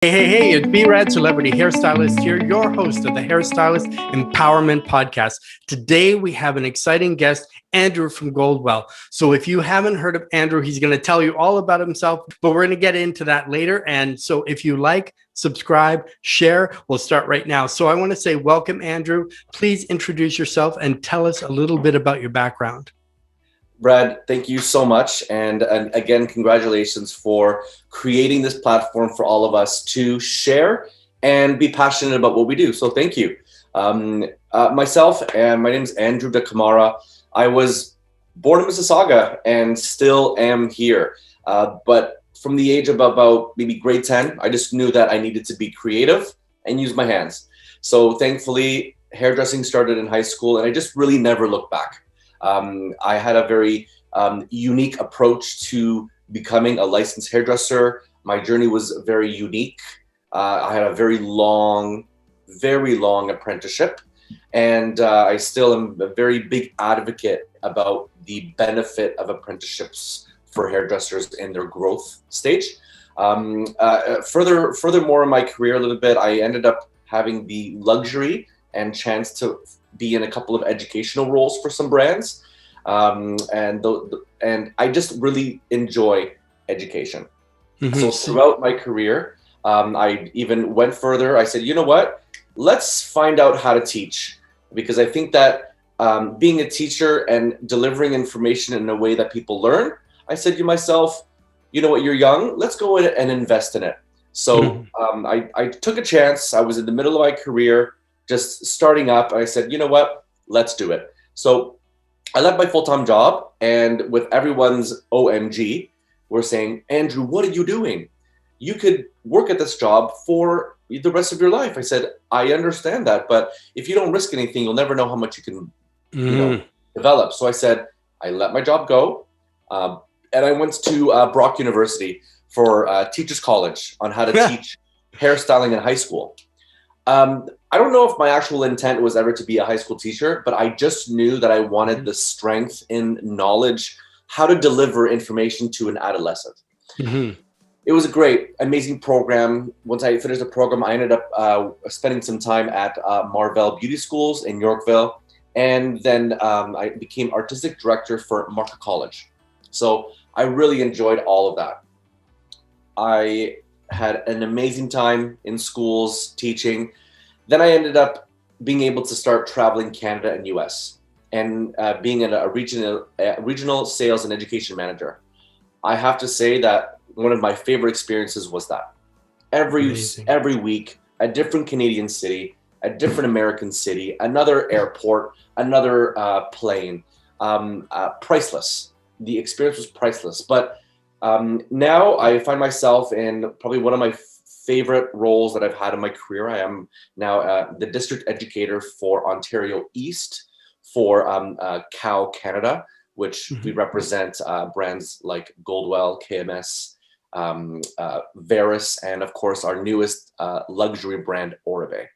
Hey, it's B-Rad Celebrity Hairstylist here, your host of the Hairstylist Empowerment Podcast. Today, we have an exciting guest, Andrew from Goldwell. So if you haven't heard of Andrew, he's going to tell you all about himself, but we're going to get into that later. And so if you like, subscribe, share, we'll start right now. So I want to say welcome, Andrew. Please introduce yourself and tell us a little bit about your background. Brad, thank you so much. And again, congratulations for creating this platform for all of us to share and be passionate about what we do. So thank you. Myself, and my name is Andrew de Camara. I was born in Mississauga and still am here. But from the age of about maybe grade 10, I just knew that I needed to be creative and use my hands. So thankfully, hairdressing started in high school and I just really never looked back. I had a very unique approach to becoming a licensed hairdresser. My journey was very unique. I had a very long apprenticeship, and I still am a very big advocate about the benefit of apprenticeships for hairdressers in their growth stage. Furthermore, in my career a little bit, I ended up having the luxury and chance to be in a couple of educational roles for some brands. And I just really enjoy education. Mm-hmm. So throughout my career, I even went further. I said, you know what, let's find out how to teach, because I think that being a teacher and delivering information in a way that people learn, I said to myself, you know what, you're young, let's go in and invest in it. So I took a chance. I was in the middle of my career, just starting up. I said, you know what, let's do it. So I left my full-time job, and with everyone's OMG, we're saying, Andrew, what are you doing? You could work at this job for the rest of your life. I said, I understand that, but if you don't risk anything, you'll never know how much you can develop. So I said, I let my job go, and I went to Brock University for Teachers College on how to teach hairstyling in high school. I don't know if my actual intent was ever to be a high school teacher, but I just knew that I wanted the strength in knowledge, how to deliver information to an adolescent. Mm-hmm. It was a great, amazing program. Once I finished the program, I ended up spending some time at Marvell Beauty Schools in Yorkville. And then I became artistic director for Master College. So I really enjoyed all of that. I had an amazing time in schools teaching. Then I ended up being able to start traveling Canada and US and being a regional sales and education manager. I have to say that one of my favorite experiences was that. Every week, a different Canadian city, a different American city, another airport, another plane, priceless. The experience was priceless. But now I find myself in probably one of my favorite roles that I've had in my career. I am now the district educator for Ontario East for CAO Canada, which we represent brands like Goldwell, KMS, Veris, and of course our newest luxury brand, Oribe.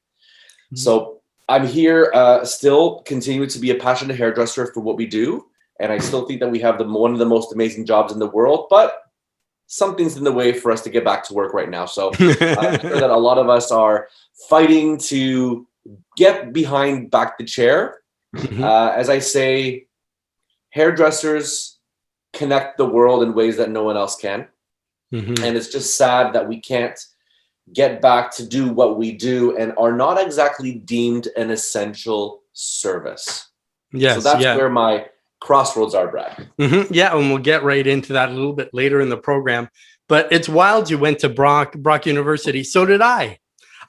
So I'm here still continuing to be a passionate hairdresser for what we do. And I still think that we have one of the most amazing jobs in the world, but something's in the way for us to get back to work right now. So I'm sure that a lot of us are fighting to get behind back the chair. As I say, hairdressers connect the world in ways that no one else can. And it's just sad that we can't get back to do what we do and are not exactly deemed an essential service. Yes, so that's where my crossroads are, Brad. Yeah, and we'll get right into that a little bit later in the program. But it's wild you went to Brock University. So did I.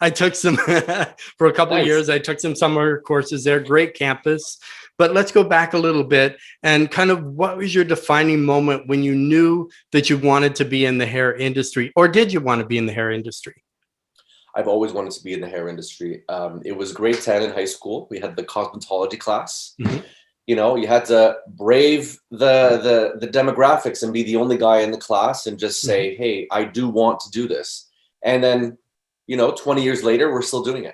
I took some for a couple of years. I took some summer courses there. Great campus. But let's go back a little bit and kind of what was your defining moment when you knew that you wanted to be in the hair industry, or did you want to be in the hair industry? I've always wanted to be in the hair industry. It was grade 10 in high school. We had the cosmetology class. You know, you had to brave the demographics and be the only guy in the class and just say, hey, I do want to do this. And then, 20 years later, we're still doing it.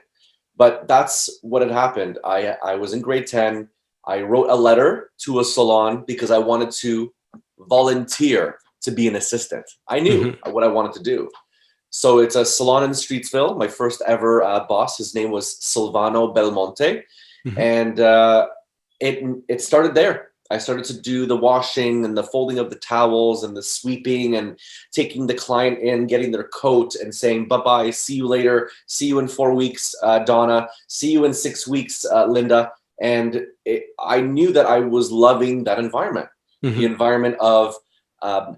But that's what had happened. I was in grade 10. I wrote a letter to a salon because I wanted to volunteer to be an assistant. I knew what I wanted to do. So it's a salon in Streetsville. My first ever boss, his name was Silvano Belmonte, Mhm. and it started there. I started to do the washing and the folding of the towels and the sweeping and taking the client in, getting their coat and saying, bye-bye, see you later. See you in 4 weeks, Donna. See you in 6 weeks, Linda. And I knew that I was loving that environment, the Mhm. environment of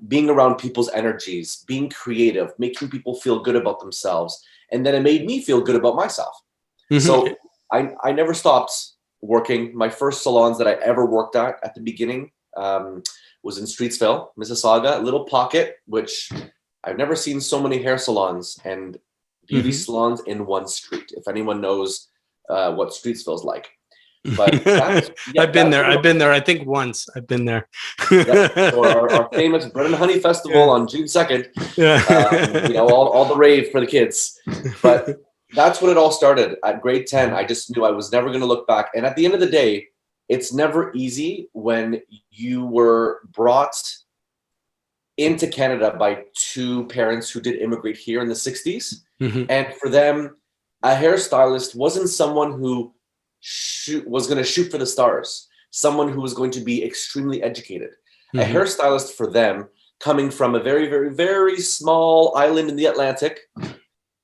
being around people's energies, being creative, making people feel good about themselves. And then it made me feel good about myself. Mhm. So I never stopped working. My first salons that I ever worked at the beginning was in Streetsville, Mississauga, a little pocket, which I've never seen so many hair salons and beauty Mhm. salons in one street. If anyone knows what Streetsville's like, but that's yeah, I've been that's there. what it I've been all. there. I think once I've been there. Yep. So our famous Bread and Honey Festival Yeah. on June 2nd, you Yeah. know, all the rave for the kids. But that's when it all started. At grade 10, I just knew I was never going to look back. And at the end of the day, it's never easy when you were brought into Canada by two parents who did immigrate here in the 60s. Mhm. And for them, a hairstylist wasn't someone who was going to shoot for the stars, someone who was going to be extremely educated. A Mhm. hairstylist for them, coming from a very, very, very small island in the Atlantic,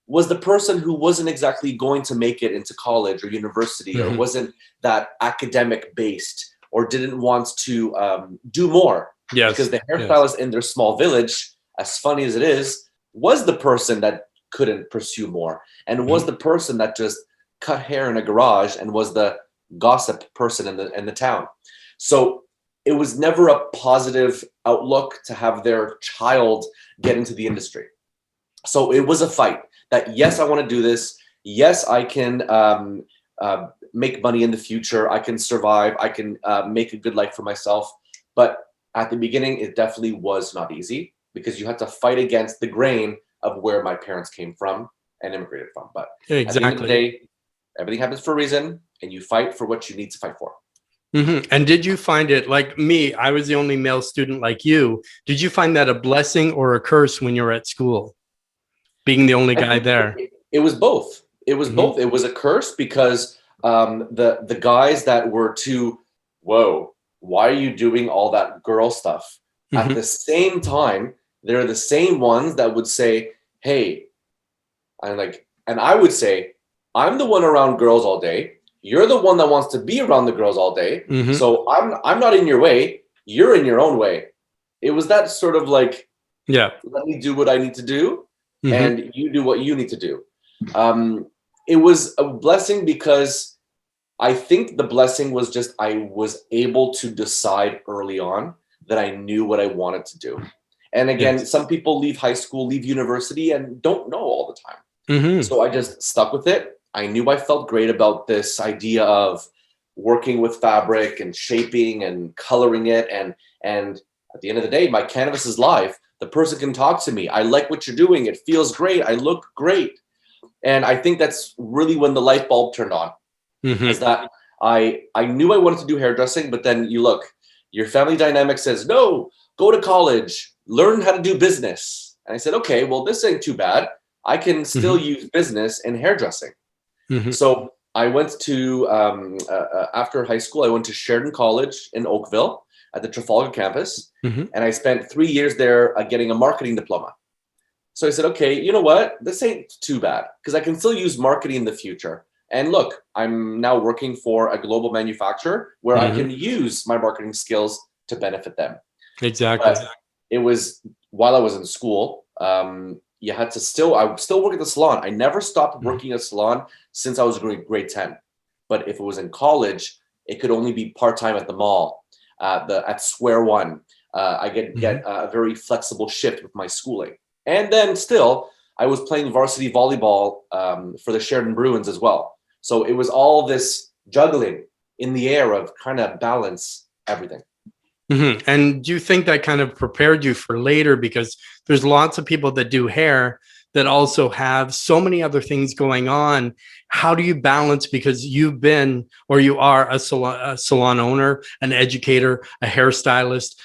was the person who wasn't exactly going to make it into college or university, or Mhm. wasn't that academic based, or didn't want to do more. Because Yes. the Yes. hairstylist in their small village, as funny as it is, was the person that couldn't pursue more, and was Mhm. the person that just cut hair in a garage and was the gossip person in the town. So it was never a positive outlook to have their child get into the industry. So it was a fight that, yes, I want to do this. Yes, I can make money in the future. I can survive. I can make a good life for myself. But at the beginning, it definitely was not easy because you had to fight against the grain of where my parents came from and immigrated from. But at the end of the Exactly. day, everything happens for a reason, and you fight for what you need to fight for. Mhm. And did you find it like me? I was the only male student like you. Did you find that a blessing or a curse when you were at school, being the only I guy think there? it was both. It was Mhm. both. It was a curse because the guys that were too, whoa, why are you doing all that girl stuff? At Mhm. the same time, they're the same ones that would say, hey, and I would say, I'm the one around girls all day. You're the one that wants to be around the girls all day. Mhm. So I'm not in your way. You're in your own way. It was that sort of like, Yeah. let me do what I need to do, Mhm. and you do what you need to do. Um, it was a blessing because I think the blessing was just I was able to decide early on that I knew what I wanted to do. And again, Yes. some people leave high school, leave university, and don't know all the time. Mhm. So I just stuck with it. I knew I felt great about this idea of working with fabric and shaping and coloring it. And at the end of the day, my canvas is live. The person can talk to me. I like what you're doing. It feels great. I look great. And I think that's really when the light bulb turned on, is Mhm. that I knew I wanted to do hairdressing, but then you look, your family dynamic says, no, go to college, learn how to do business. And I said, okay, well, this ain't too bad. I can still Mhm. use business in hairdressing. Mhm. So I went to, after high school, I went to Sheridan College in Oakville at the Trafalgar campus. Mhm. And I spent 3 years there getting a marketing diploma. So I said, okay, you know what? This ain't too bad because I can still use marketing in the future. And look, I'm now working for a global manufacturer where I Mhm. can use my marketing skills to benefit them. But Exactly. it was while I was in school, you had to I would still work at the salon. I never stopped Mhm. working at a salon since I was grade 10. But if it was in college, it could only be part-time at the mall, at Square One. I get Mhm. a very flexible shift with my schooling. And then still, I was playing varsity volleyball for the Sheridan Bruins as well. So it was all this juggling in the air of trying to balance everything. Mhm. And do you think that kind of prepared you for later? Because there's lots of people that do hair that also have so many other things going on. How do you balance, because you've been, or you are a salon owner, an educator, a hairstylist,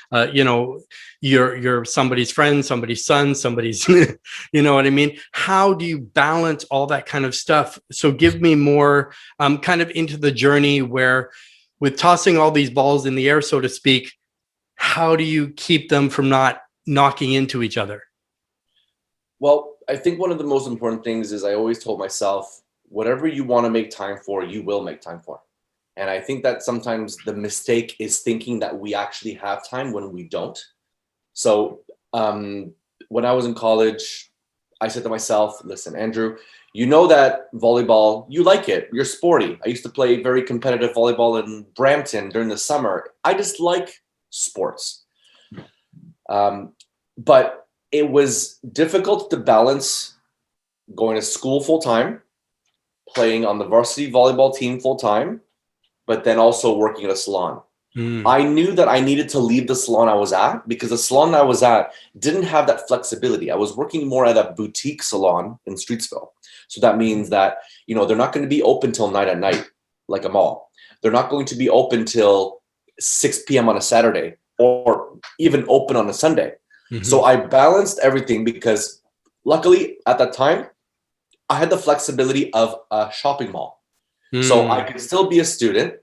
you're somebody's friend, somebody's son, somebody's, you know what I mean? How do you balance all that kind of stuff? So give me more kind of into the journey where, with tossing all these balls in the air, so to speak, how do you keep them from not knocking into each other? Well, I think one of the most important things is I always told myself, whatever you want to make time for, you will make time for. And I think that sometimes the mistake is thinking that we actually have time when we don't. So when I was in college, I said to myself, listen, Andrew, you know that volleyball, you like it. You're sporty. I used to play very competitive volleyball in Brampton during the summer. I just like sports. But it was difficult to balance going to school full time, playing on the varsity volleyball team full time, but then also working at a salon. I knew that I needed to leave the salon I was at, because the salon I was at didn't have that flexibility. I was working more at a boutique salon in Streetsville. So that means that, they're not going to be open till 9 at night, like a mall. They're not going to be open till 6 p.m. on a Saturday, or even open on a Sunday. So I balanced everything, because luckily at that time, I had the flexibility of a shopping mall. So I could still be a student.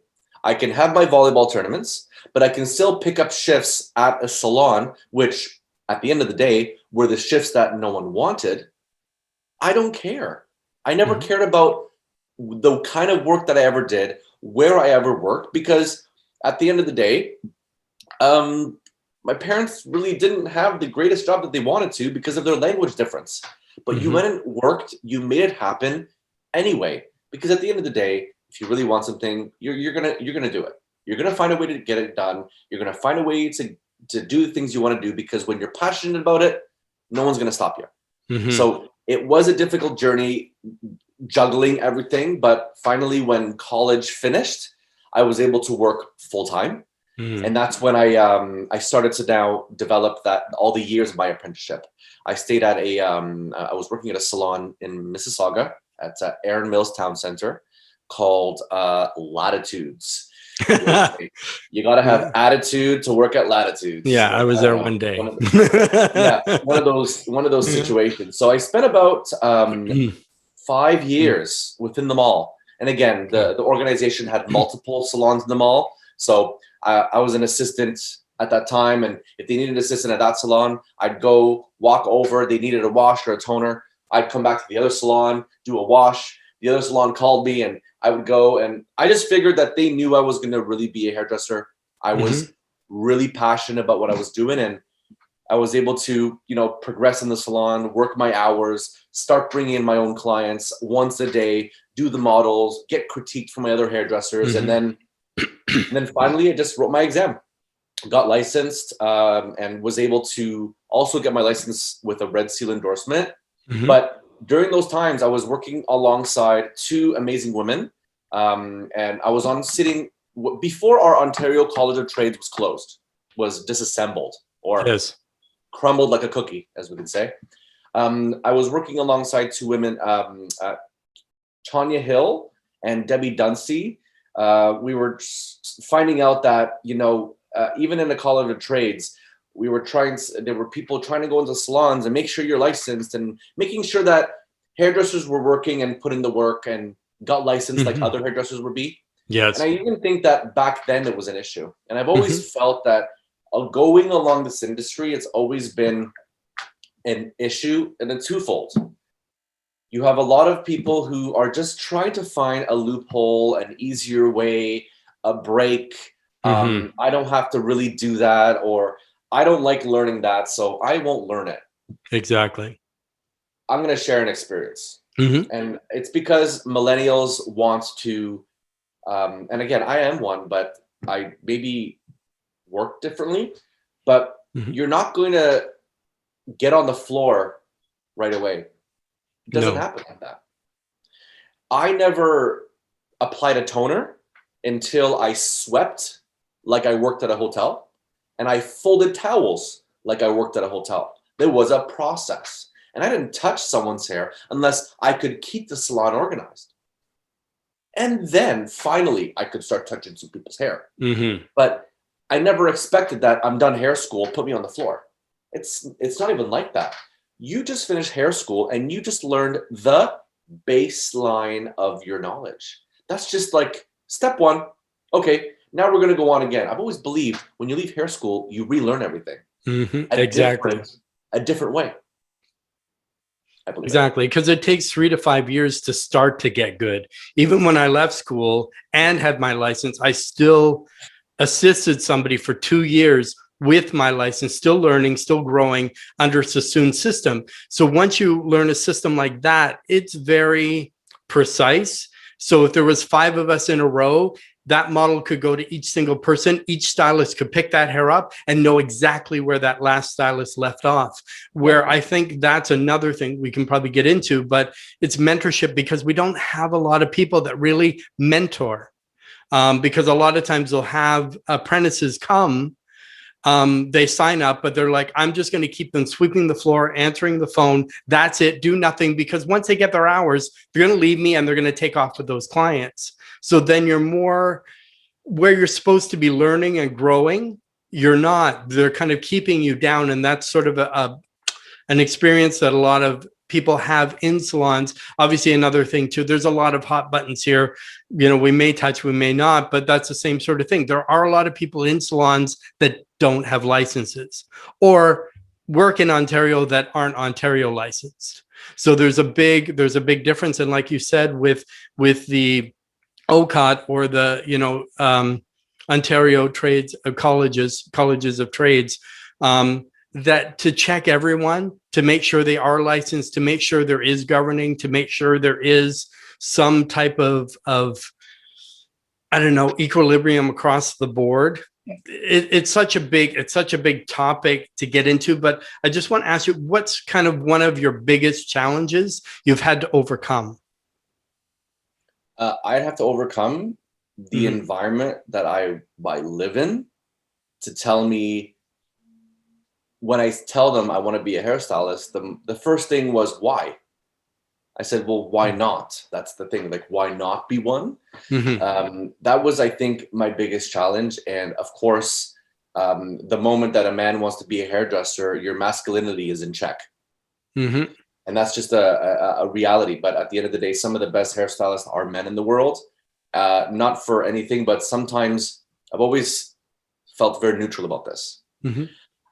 I can have my volleyball tournaments, but I can still pick up shifts at a salon, which at the end of the day were the shifts that no one wanted. I don't care. I never cared about the kind of work that I ever did, where I ever worked, because at the end of the day, my parents really didn't have the greatest job that they wanted to because of their language difference. But you went and worked, you made it happen anyway. Because at the end of the day, if you really want something, you're gonna do it. You're gonna find a way to get it done. You're gonna find a way to do the things you want to do, because when you're passionate about it, no one's gonna stop you. So it was a difficult journey juggling everything, but finally when college finished, I was able to work full time. And that's when I started to now develop that all the years of my apprenticeship. I stayed at I was working at a salon in Mississauga at Erin Mills Town Center called Latitudes. You got to have attitude to work at Latitudes. Yeah, I was there one day. One of those situations. So I spent about 5 years within the mall. And again, the organization had multiple salons in the mall. So I was an assistant at that time. And if they needed an assistant at that salon, I'd go walk over. They needed a wash or a toner. I'd come back to the other salon, do a wash. The other salon called me and I would go. And I just figured that they knew I was going to really be a hairdresser. I was really passionate about what I was doing. And I was able to, progress in the salon, work my hours, start bringing in my own clients once a day, do the models, get critiqued from my other hairdressers. And then finally, I just wrote my exam, got licensed, and was able to also get my license with a Red Seal endorsement. But during those times, I was working alongside 2 amazing women. And I was sitting before our Ontario College of Trades was closed, was disassembled or crumbled like a cookie, as we could say. I was working alongside 2 women, Tanya Hill and Debbie Dunsey. We were finding out that, even in the College of Trades, there were people trying to go into salons and make sure you're licensed and making sure that hairdressers were working and put in the work and got licensed like other hairdressers would be. Yes. And I even think that back then it was an issue. And I've always felt that going along this industry, it's always been an issue, and a twofold. You have a lot of people who are just trying to find a loophole, an easier way, a break. I don't have to really do that, or I don't like learning that, so I won't learn it. Exactly. I'm going to share an experience. And it's because millennials want to, and again, I am one, but I maybe work differently, but you're not going to get on the floor right away. It doesn't happen like that. I never applied a toner until I swept like I worked at a hotel, and I folded towels like I worked at a hotel. There was a process. And I didn't touch someone's hair unless I could keep the salon organized. And then finally, I could start touching some people's hair. Mm-hmm. But I never expected that I'm done hair school, put me on the floor. It's not even like that. You just finished hair school and you just learned the baseline of your knowledge. That's just like step one. Okay, now we're going to go on again. I've always believed when you leave hair school, you relearn everything. Mm-hmm. Exactly. A different way. I believe exactly, because it takes 3 to 5 years to start to get good. Even when I left school and had my license, I still assisted somebody for 2 years with my license, still learning, still growing under Sassoon system. So once you learn a system like that, it's very precise. So if there was 5 of us in a row, that model could go to each single person. Each stylist could pick that hair up and know exactly where that last stylist left off. Where I think that's another thing we can probably get into, but it's mentorship, because we don't have a lot of people that really mentor. Because a lot of times they'll have apprentices come, they sign up, but they're like, I'm just going to keep them sweeping the floor, answering the phone. That's it. Do nothing, because once they get their hours, they're going to leave me and they're going to take off with those clients. So then you're more where you're supposed to be learning and growing. You're not. They're kind of keeping you down. And that's sort of an experience that a lot of people have in salons. Obviously, another thing too, there's a lot of hot buttons here. You know, we may touch, we may not, but that's the same sort of thing. There are a lot of people in salons that don't have licenses or work in Ontario that aren't Ontario licensed. So there's a big difference. And like you said, with the OCOT or the, Ontario trades colleges of trades, that to check everyone, to make sure they are licensed, to make sure there is governing, to make sure there is some type of I don't know, equilibrium across the board. It's such a big topic to get into, but I just want to ask you, what's kind of one of your biggest challenges you've had to overcome? I'd have to overcome the environment that I live in to tell me, when I tell them I want to be a hairstylist, the first thing was why. I said, well, why not? That's the thing. Like, why not be one? That was, I think, my biggest challenge. And of course, the moment that a man wants to be a hairdresser, your masculinity is in check. And that's just a reality. But at the end of the day, some of the best hairstylists are men in the world. Not for anything, but sometimes I've always felt very neutral about this.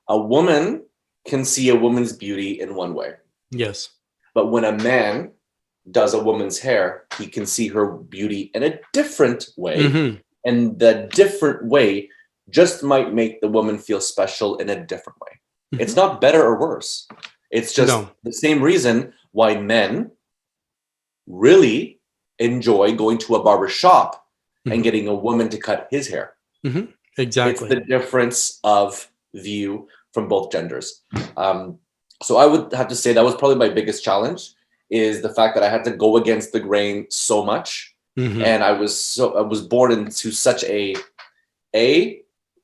A woman can see a woman's beauty in one way. Yes. But when a man does a woman's hair, he can see her beauty in a different way. And the different way just might make the woman feel special in a different way. It's not better or worse. It's just the same reason why men really enjoy going to a barber shop and getting a woman to cut his hair. Exactly. It's the difference of view from both genders. So I would have to say that was probably my biggest challenge, is the fact that I had to go against the grain so much. And I was born into such a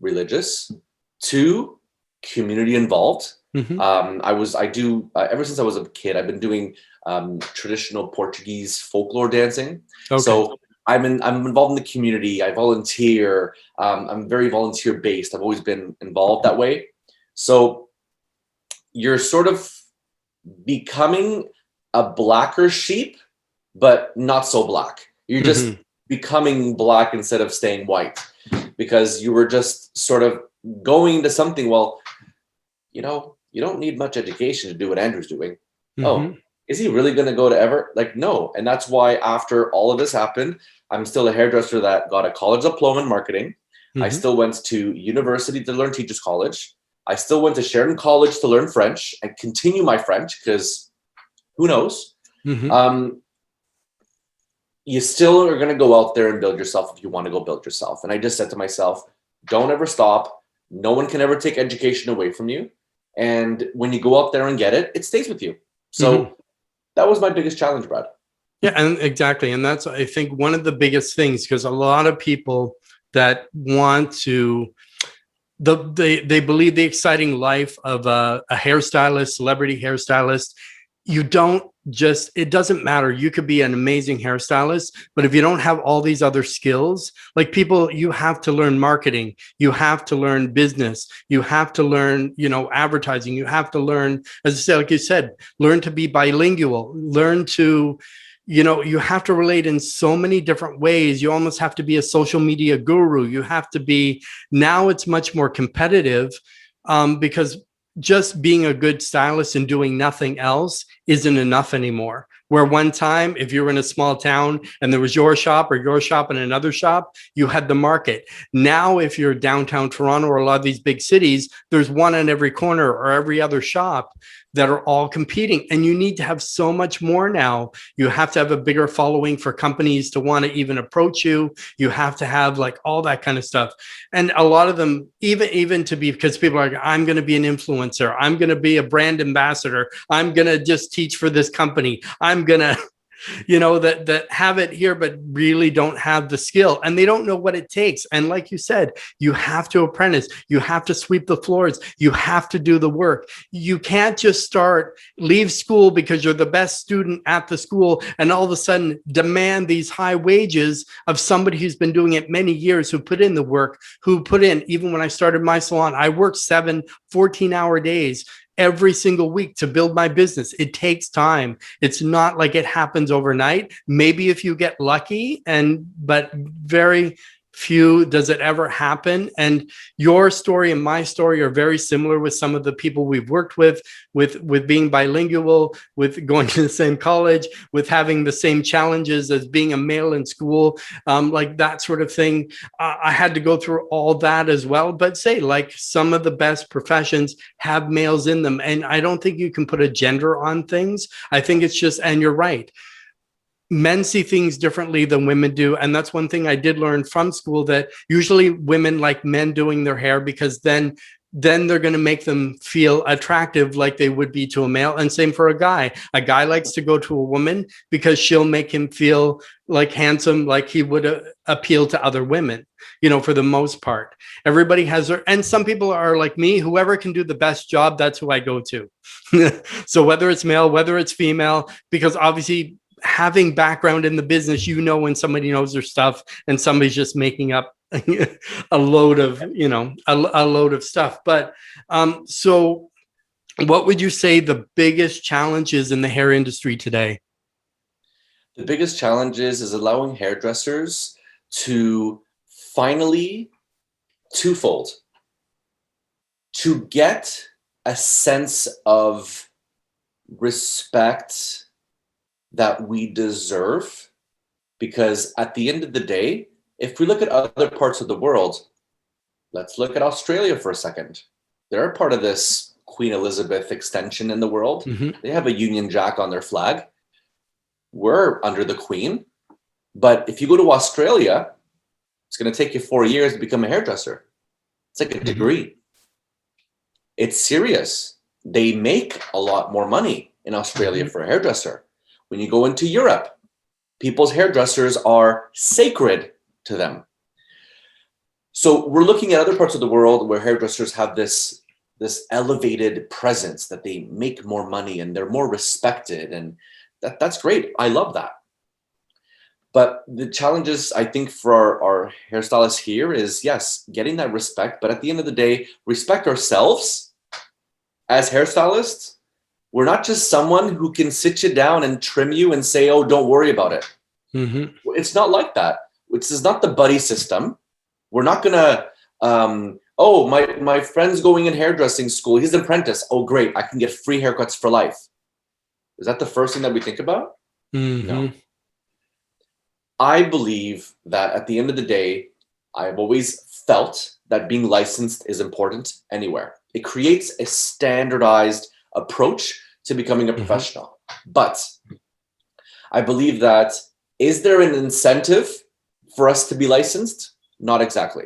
religious, 2 community involved. I do ever since I was a kid, I've been doing traditional Portuguese folklore dancing. So I'm involved in the community. I volunteer. I'm very volunteer based. I've always been involved that way. So you're sort of becoming a blacker sheep, but not so black. You're just becoming black instead of staying white, because you were just sort of going to something. Well, you don't need much education to do what Andrew's doing. Oh, is he really going to go to Everett? Like, no. And that's why after all of this happened, I'm still a hairdresser that got a college diploma in marketing. I still went to university to learn Teachers College. I still went to Sheridan College to learn French and continue my French, because who knows? You still are going to go out there and build yourself if you want to go build yourself. And I just said to myself, don't ever stop. No one can ever take education away from you. And when you go out there and get it, it stays with you. So that was my biggest challenge, Brad. Yeah, and exactly. And that's, I think, one of the biggest things, because a lot of people that want to, they believe the exciting life of a hairstylist, celebrity hairstylist, you don't just, it doesn't matter. You could be an amazing hairstylist, but if you don't have all these other skills, like people, you have to learn marketing, you have to learn business, you have to learn, you know, advertising, you have to learn, as I said, like you said, learn to be bilingual, learn to, you know, you have to relate in so many different ways. You almost have to be a social media guru. You have to be, now it's much more competitive, because just being a good stylist and doing nothing else isn't enough anymore. Where one time, if you were in a small town and there was your shop and another shop, you had the market. Now, if you're downtown Toronto or a lot of these big cities, there's one on every corner or every other shop that are all competing. And you need to have so much more now. You have to have a bigger following for companies to want to even approach you. You have to have like all that kind of stuff. And a lot of them, even to be, because people are like, I'm going to be an influencer, I'm going to be a brand ambassador, I'm going to just teach for this company, I'm going to, you know, that have it here, but really don't have the skill and they don't know what it takes. And like you said, you have to apprentice, you have to sweep the floors, you have to do the work. You can't just leave school because you're the best student at the school and all of a sudden demand these high wages of somebody who's been doing it many years, who put in the work, who put in, even when I started my salon, I worked 7 14-hour days every single week to build my business. It takes time. It's not like it happens overnight. Maybe if you get lucky, but very few does it ever happen. And your story and my story are very similar with some of the people we've worked with being bilingual, with going to the same college, with having the same challenges as being a male in school, like that sort of thing. I had to go through all that as well. But say, like, some of the best professions have males in them. And I don't think you can put a gender on things. I think it's just, and you're right, men see things differently than women do. And that's one thing I did learn from school, that usually women like men doing their hair because then they're going to make them feel attractive like they would be to a male. And same for a guy. A guy likes to go to a woman because she'll make him feel like handsome, like he would appeal to other women, you know, for the most part. Everybody has their, and some people are like me, whoever can do the best job, that's who I go to. So whether it's male, whether it's female, because obviously having background in the business, you know, when somebody knows their stuff and somebody's just making up a load of, you know, a load of stuff. But so what would you say the biggest challenges in the hair industry today? The biggest challenge is allowing hairdressers to finally, twofold, to get a sense of respect that we deserve. Because at the end of the day, if we look at other parts of the world, let's look at Australia for a second. They're part of this Queen Elizabeth extension in the world. Mm-hmm. They have a Union Jack on their flag. We're under the Queen. But if you go to Australia, it's going to take you 4 years to become a hairdresser. It's like a degree. It's serious. They make a lot more money in Australia for a hairdresser. When you go into Europe, people's hairdressers are sacred to them. So we're looking at other parts of the world where hairdressers have this elevated presence, that they make more money and they're more respected. And that's great. I love that. But the challenges, I think, for our hairstylists here is, yes, getting that respect. But at the end of the day, respect ourselves as hairstylists. We're not just someone who can sit you down and trim you and say, oh, don't worry about it. Mm-hmm. It's not like that. This is not the buddy system. We're not going to, oh, my friend's going in hairdressing school. He's an apprentice. Oh, great. I can get free haircuts for life. Is that the first thing that we think about? Mm-hmm. No. I believe that at the end of the day, I've always felt that being licensed is important anywhere. It creates a standardized approach to becoming a professional. But I believe that, is there an incentive for us to be licensed? Not exactly.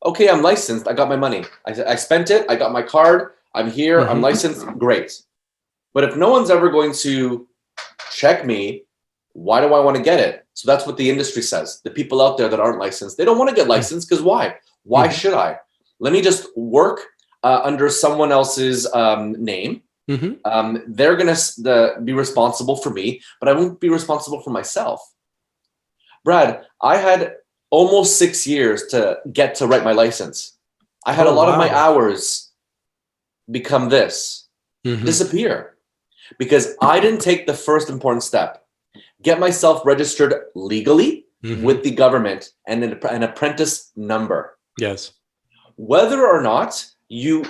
Okay, I'm licensed. I got my money. I spent it. I got my card. I'm here. I'm licensed. Great. But if no one's ever going to check me, why do I want to get it? So that's what the industry says. The people out there that aren't licensed, they don't want to get licensed because why? Why should I? Let me just work under someone else's name. Mhm. They're going to be responsible for me, but I won't be responsible for myself. Brad, I had almost 6 years to get to write my license. I had a Oh, lot of my wow. hours become Mhm. disappear, because I didn't take the first important step, get myself registered legally Mhm. with the government and an apprentice number. Yes. Whether or not you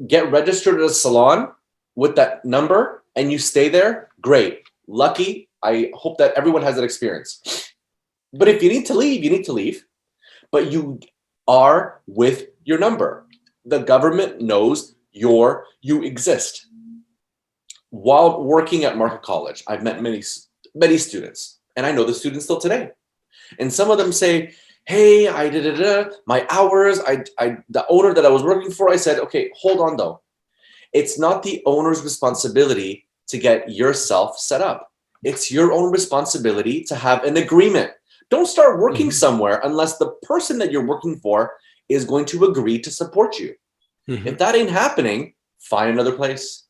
get registered at a salon with that number and you stay there, great. Lucky. I hope that everyone has that experience. But if you need to leave, you need to leave. But you are with your number. The government knows you exist. While working at Market College, I've met many students, and I know the students still today. And some of them say, "Hey, I did my hours. The owner that I was working for." I said, "Okay, hold on though. It's not the owner's responsibility to get yourself set up. It's your own responsibility to have an agreement. Don't start working Mhm. somewhere unless the person that you're working for is going to agree to support you. If Mhm. that ain't happening, find another place."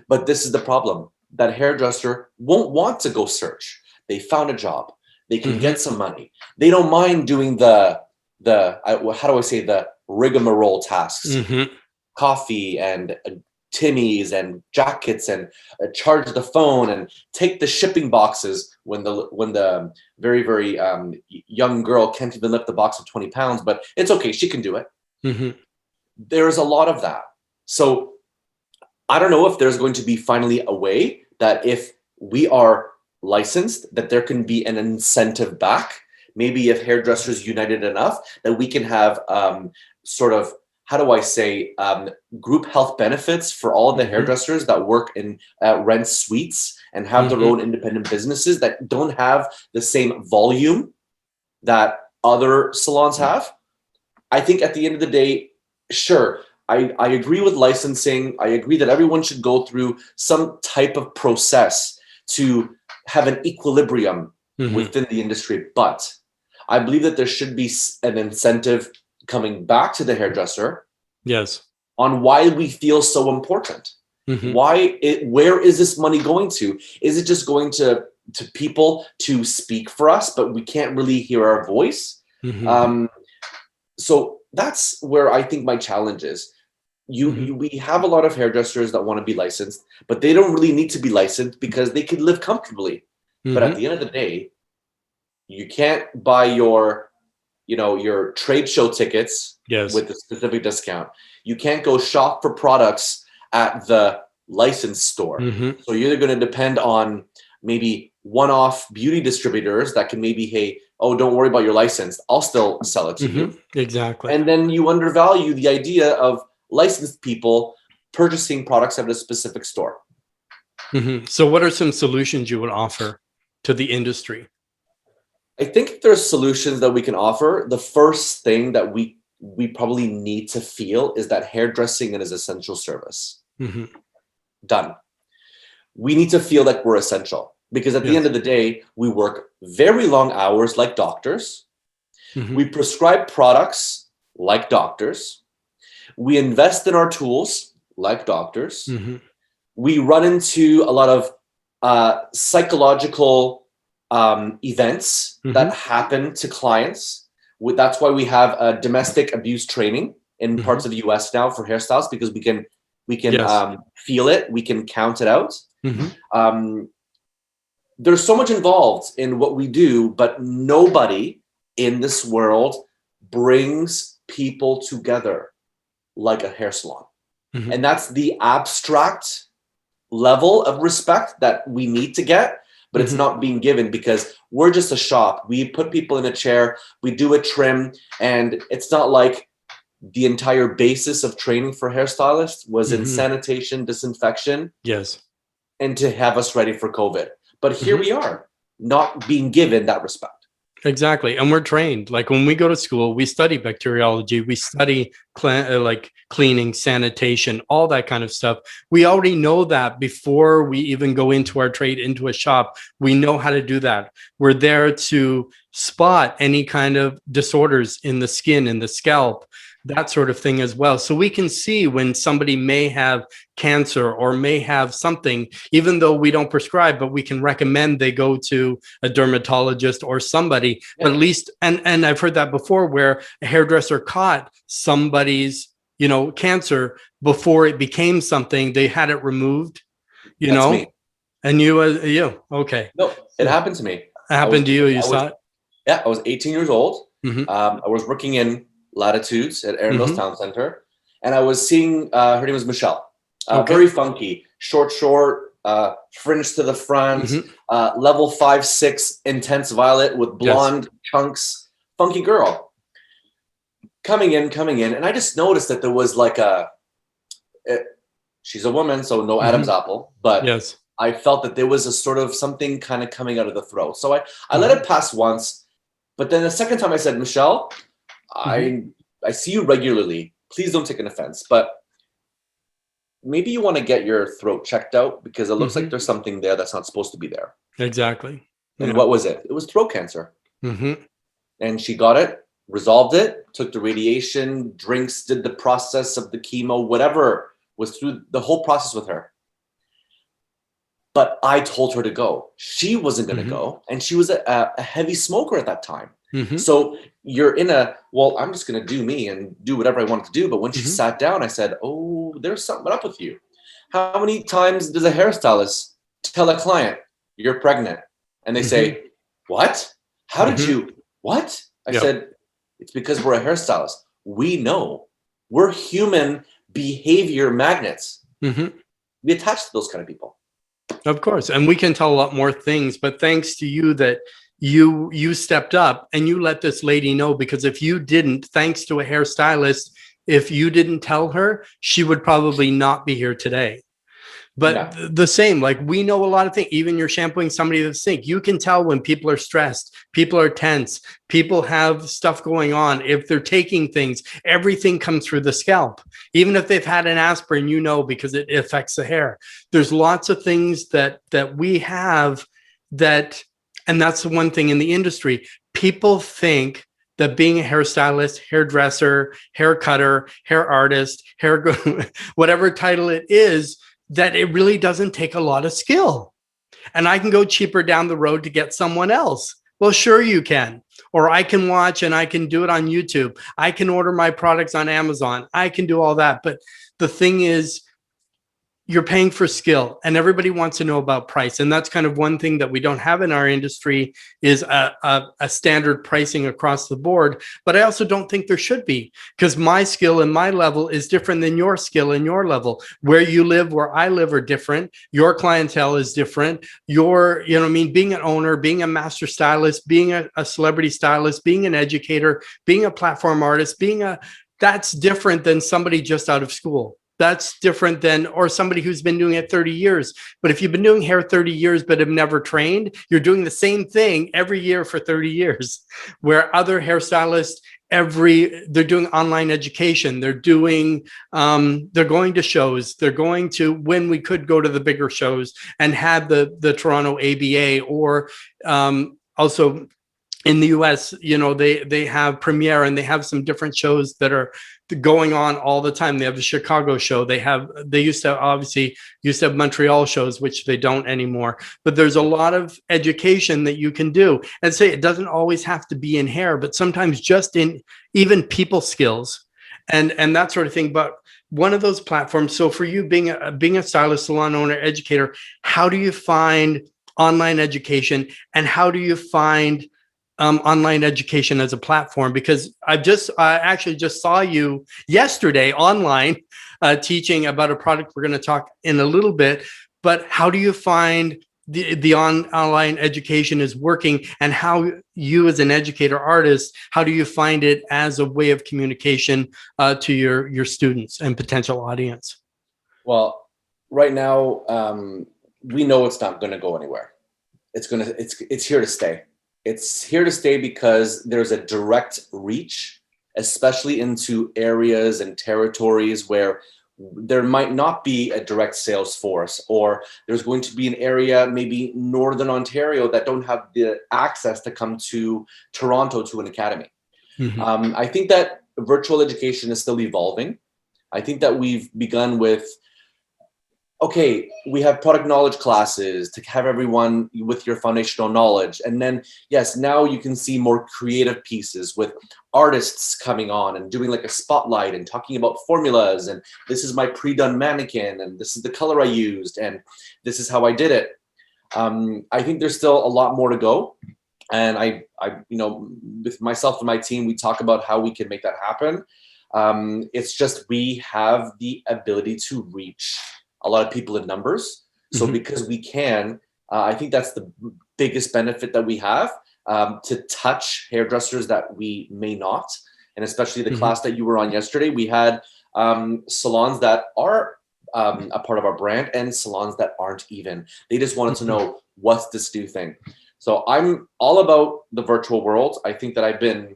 But this is the problem. That hairdresser won't want to go search. They found a job. They can Mhm. get some money. They don't mind doing how do I say, the rigmarole tasks, Mhm. coffee and Timmy's and jackets, and charge the phone and take the shipping boxes when the very young girl can't even lift the box of 20 pounds, but it's okay, she can do it. Mhm. There's a lot of that. So I don't know if there's going to be finally a way that if we are licensed, that there can be an incentive back. Maybe if hairdressers united enough, that we can have sort of, how do I say, group health benefits for all of the Mhm. hairdressers that work in rent suites and have their Mhm. own independent businesses that don't have the same volume that other salons have. I think at the end of the day, sure, I agree with licensing. I agree that everyone should go through some type of process to have an equilibrium Mhm. within the industry. But I believe that there should be an incentive coming back to the hairdresser Yes. on why we feel so important. Mhm. Where is this money going to? Is it just going to people to speak for us, but we can't really hear our voice? Mhm. Um, so that's where I think my challenge is. Mhm. We have a lot of hairdressers that want to be licensed, but they don't really need to be licensed because they can live comfortably. But at Mhm. the end of the day, you can't buy your trade show tickets Yes. with a specific discount. You can't go shop for products at the licensed store. Mhm. So you're going to depend on maybe one-off beauty distributors that can maybe, hey, oh, don't worry about your license, I'll still sell it to you. Mhm. Exactly. And then you undervalue the idea of licensed people purchasing products at a specific store. Mhm. So what are some solutions you would offer to the industry? I think if there's solutions that we can offer, the first thing that we probably need to feel is that hairdressing is essential service. Mhm. Done. We need to feel like we're essential, because at the end Yes. of the day, we work very long hours like doctors. Mhm. We prescribe products like doctors. We invest in our tools like doctors. Mhm. We run into a lot of psychological events that Mhm. happen to clients. That's why we have domestic abuse training in Mhm. parts of the U.S. now for hairstylists, because we can Yes. feel it, we can count it out. Mhm. Um, there's so much involved in what we do, but nobody in this world brings people together like a hair salon. Mhm. And that's the abstract level of respect that we need to get, but it's Mhm. not being given because we're just a shop. We put people in a chair, we do a trim, and it's not like the entire basis of training for hairstylists was in Mhm. sanitation, disinfection, Yes. and to have us ready for COVID. But here Mhm. we are, not being given that respect. Exactly. And we're trained. Like when we go to school, we study bacteriology, we study like cleaning, sanitation, all that kind of stuff. We already know that before we even go into our trade, into a shop. We know how to do that. We're there to spot any kind of disorders in the skin, in the scalp that sort of thing as well. So we can see when somebody may have cancer or may have something, even though we don't prescribe, but we can recommend they go to a dermatologist or somebody. Yeah. But at least, and I've heard that before, where a hairdresser caught somebody's, cancer before it became something. They had it removed, That's me. and you, okay. No, it happened to me. It happened to you. You saw it? Yeah, I was 18 years old. Mm-hmm. I was working in Latitudes at Erin Mills Mm-hmm. Town Center, and I was seeing, her name was Michelle. Okay. Very funky, short, fringe to the front, Mm-hmm. level 5-6 intense violet with blonde chunks, funky girl. Coming in, and I just noticed that there was like she's a woman, so no Adam's apple, but Yes. I felt that there was a sort of something kind of coming out of the throat. So I let it pass once, but then the second time I said, Michelle, I see you regularly. Please don't take an offense, but maybe you want to get your throat checked out because it looks like there's something there that's not supposed to be there. Exactly. And what was it? It was throat cancer. Mm-hmm. And she got it, resolved it, took the radiation, drinks, did the process of the chemo, whatever, was through the whole process with her. But I told her to go. She wasn't going to go. And she was a heavy smoker at that time. So you're in I'm just going to do me and do whatever I want to do. But when she sat down, I said, oh, there's something up with you. How many times does a hairstylist tell a client, you're pregnant? And they say, what? How did you, what? I said, it's because we're a hairstylist. We know. We're human behavior magnets. We attach to those kind of people. Of course. And we can tell a lot more things, but thanks to you that you stepped up and you let this lady know, because if you didn't, thanks to a hairstylist, if you didn't tell her, she would probably not be here today. But the same, like we know a lot of things, even you're shampooing somebody that's sick. You can tell when people are stressed, people are tense, people have stuff going on. If they're taking things, everything comes through the scalp. Even if they've had an aspirin, because it affects the hair. There's lots of things that we have that, and that's the one thing in the industry. People think that being a hairstylist, hairdresser, hair cutter, hair artist, whatever title it is, that it really doesn't take a lot of skill. And I can go cheaper down the road to get someone else. Well, sure you can. Or I can watch and I can do it on YouTube. I can order my products on Amazon. I can do all that. But the thing is, you're paying for skill, and everybody wants to know about price. And that's kind of one thing that we don't have in our industry is a standard pricing across the board. But I also don't think there should be, because my skill and my level is different than your skill and your level. Where you live, where I live are different. Your clientele is different. Being an owner, being a master stylist, being a celebrity stylist, being an educator, being a platform artist, that's different than somebody just out of school. That's different than, or somebody who's been doing it 30 years. But if you've been doing hair 30 years, but have never trained, you're doing the same thing every year for 30 years, where other hairstylists, they're doing online education. They're doing, they're going to shows. They're going to, when we could go to the bigger shows and have the Toronto ABA, or also in the US, they have Premiere, and they have some different shows that are going on all the time. They have the Chicago show. They used to have Montreal shows, which they don't anymore. But there's a lot of education that you can do. And say it doesn't always have to be in hair, but sometimes just in even people skills and that sort of thing. But one of those platforms. So for you being a stylist, salon owner, educator, how do you find online education, and how do you find online education as a platform? Because I actually just saw you yesterday online teaching about a product we're going to talk in a little bit. But how do you find the online education is working, and how you as an educator artist, how do you find it as a way of communication to your students and potential audience? Well, right now, we know it's not going to go anywhere. It's here to stay. It's here to stay because there's a direct reach, especially into areas and territories where there might not be a direct sales force, or there's going to be an area, maybe Northern Ontario, that don't have the access to come to Toronto to an academy. I think that virtual education is still evolving. I think that we've begun with, okay, we have product knowledge classes to have everyone with your foundational knowledge. And then, yes, now you can see more creative pieces with artists coming on and doing like a spotlight and talking about formulas. And this is my pre-done mannequin, and this is the color I used, and this is how I did it. I think there's still a lot more to go. And I, with myself and my team, we talk about how we can make that happen. It's just, we have the ability to reach a lot of people in numbers. So because we can, I think that's the biggest benefit that we have, to touch hairdressers that we may not. And especially the class that you were on yesterday, we had salons that are a part of our brand and salons that aren't even. They just wanted to know, what's this new thing? So I'm all about the virtual world. I think that I've been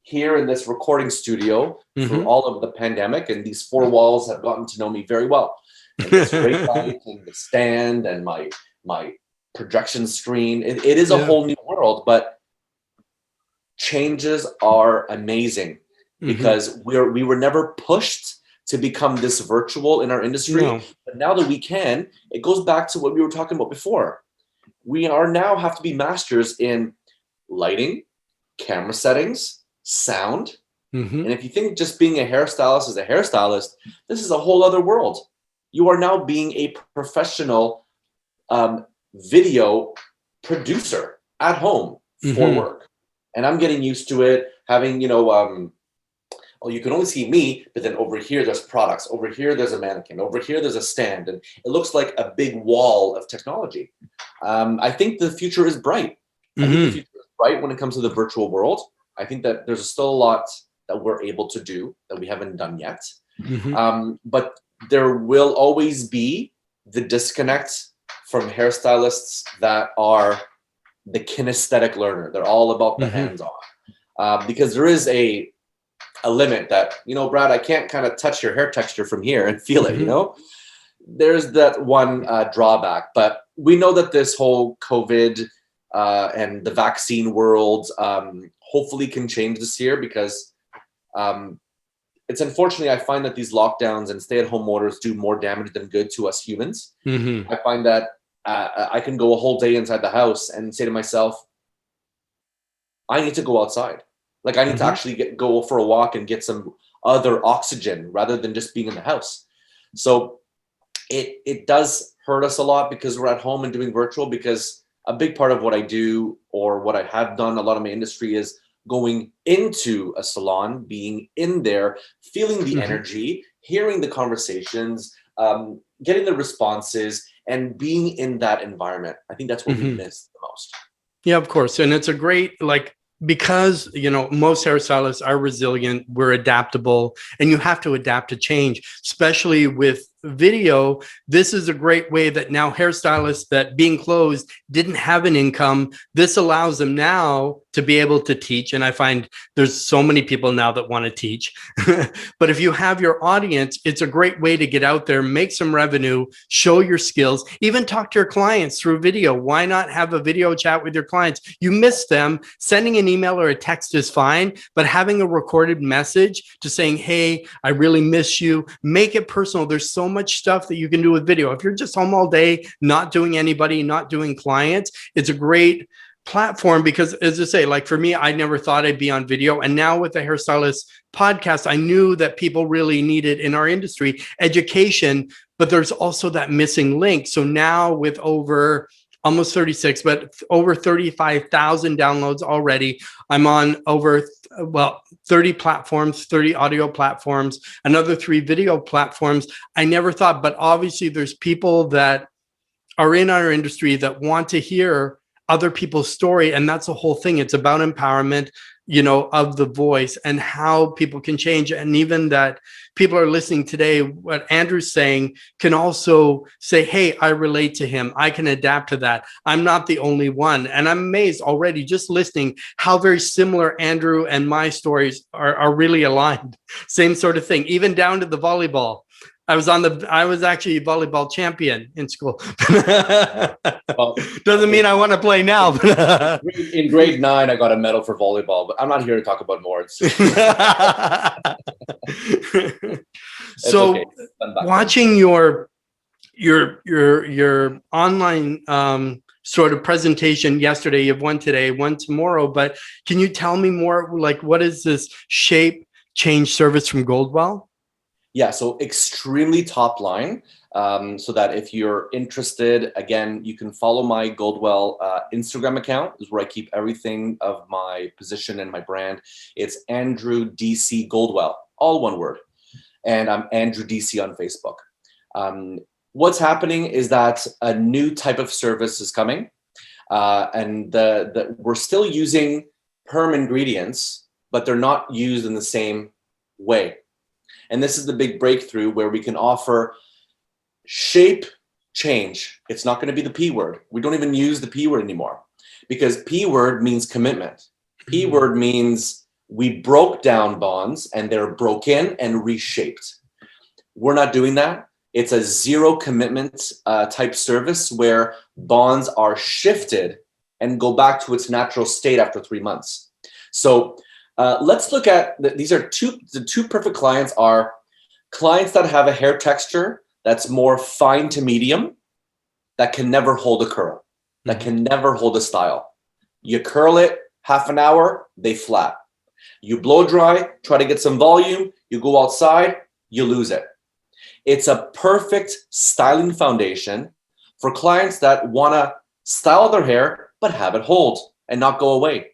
here in this recording studio for all of the pandemic, and these four walls have gotten to know me very well. And this great light and the stand and my projection screen. It is a whole new world, but changes are amazing because we were never pushed to become this virtual in our industry. No. But now that we can, it goes back to what we were talking about before. We are now have to be masters in lighting, camera settings, sound. And if you think just being a hairstylist is a hairstylist, this is a whole other world. You are now being a professional video producer at home for work. And I'm getting used to it, having, well, you can only see me, but then over here there's products, over here there's a mannequin, over here there's a stand, and it looks like a big wall of technology. I think the future is bright. I think the future is bright when it comes to the virtual world. I think that there's still a lot that we're able to do that we haven't done yet. But there will always be the disconnect from hairstylists that are the kinesthetic learner. They're all about the hands-on. Because there is a limit that, Brad, I can't kind of touch your hair texture from here and feel it, There's that one drawback. But we know that this whole COVID and the vaccine world hopefully can change this year, because it's unfortunately, I find that these lockdowns and stay-at-home orders do more damage than good to us humans. I find that I can go a whole day inside the house and say to myself, I need to go outside. Like, I need to actually go for a walk and get some other oxygen rather than just being in the house. So it does hurt us a lot because we're at home and doing virtual, because a big part of what I do, or what I have done a lot of my industry, is going into a salon, being in there, feeling the energy, hearing the conversations, getting the responses, and being in that environment. I think that's what we miss the most. Yeah, of course. And it's a great, because, most hairstylists are resilient, we're adaptable, and you have to adapt to change, especially with video. This is a great way that now hairstylists that being closed didn't have an income. This allows them now to be able to teach. And I find there's so many people now that want to teach. But if you have your audience, it's a great way to get out there, make some revenue, show your skills, even talk to your clients through video. Why not have a video chat with your clients? You miss them. Sending an email or a text is fine, but having a recorded message to saying, hey, I really miss you, make it personal. There's so much stuff that you can do with video. If you're just home all day, not doing anybody, not doing clients, it's a great platform, because as I say, for me, I never thought I'd be on video. And now with the Hairstylist podcast, I knew that people really needed in our industry education, but there's also that missing link. So now with over almost 36, but over 35,000 downloads already, I'm on over 30 platforms, 30 audio platforms, another 3 video platforms. I never thought, but obviously there's people that are in our industry that want to hear other people's story. And that's the whole thing. It's about empowerment, of the voice and how people can change. And even that people are listening today, what Andrew's saying can also say, hey, I relate to him. I can adapt to that. I'm not the only one. And I'm amazed already just listening how very similar Andrew and my stories are really aligned. Same sort of thing, even down to the volleyball. I was actually volleyball champion in school. Well, Doesn't mean I want to play now. in grade 9, I got a medal for volleyball, but I'm not here to talk about more. It's So okay. watching your online sort of presentation yesterday, you've one today, one tomorrow, but can you tell me more, like, what is this shape change service from Goldwell? Yeah, so extremely top line. So that if you're interested, again, you can follow my Goldwell Instagram account, is where I keep everything of my position and my brand. It's Andrew DC Goldwell, all one word. And I'm Andrew DC on Facebook. What's happening is that a new type of service is coming, and we're still using perm ingredients, but they're not used in the same way. And this is the big breakthrough where we can offer shape change. It's not going to be the P word. We don't even use the P word anymore, because P word means commitment. P word means we broke down bonds and they're broken and reshaped. We're not doing that. It's a zero commitment type service where bonds are shifted and go back to its natural state after 3 months. So let's look at these are the two perfect clients are clients that have a hair texture that's more fine to medium, that can never hold a curl, that can never hold a style. You curl it half an hour, they flat. You blow dry, try to get some volume, you go outside, you lose it. It's a perfect styling foundation for clients that want to style their hair but have it hold and not go away.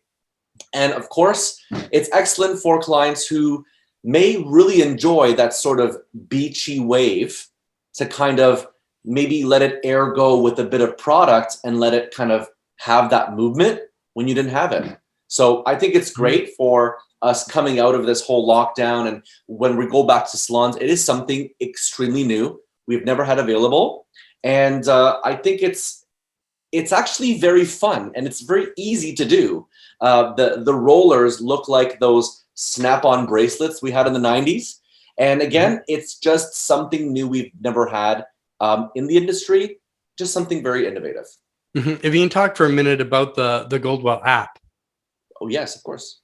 And of course, it's excellent for clients who may really enjoy that sort of beachy wave, to kind of maybe let it air go with a bit of product and let it kind of have that movement when you didn't have it. So I think it's great for us coming out of this whole lockdown, and when we go back to salons, it is something extremely new we've never had available. And I think it's actually very fun and it's very easy to do. The rollers look like those snap-on bracelets we had in the 90s. And again, it's just something new we've never had in the industry, just something very innovative. If you can talk for a minute about the Goldwell app. Oh yes, of course.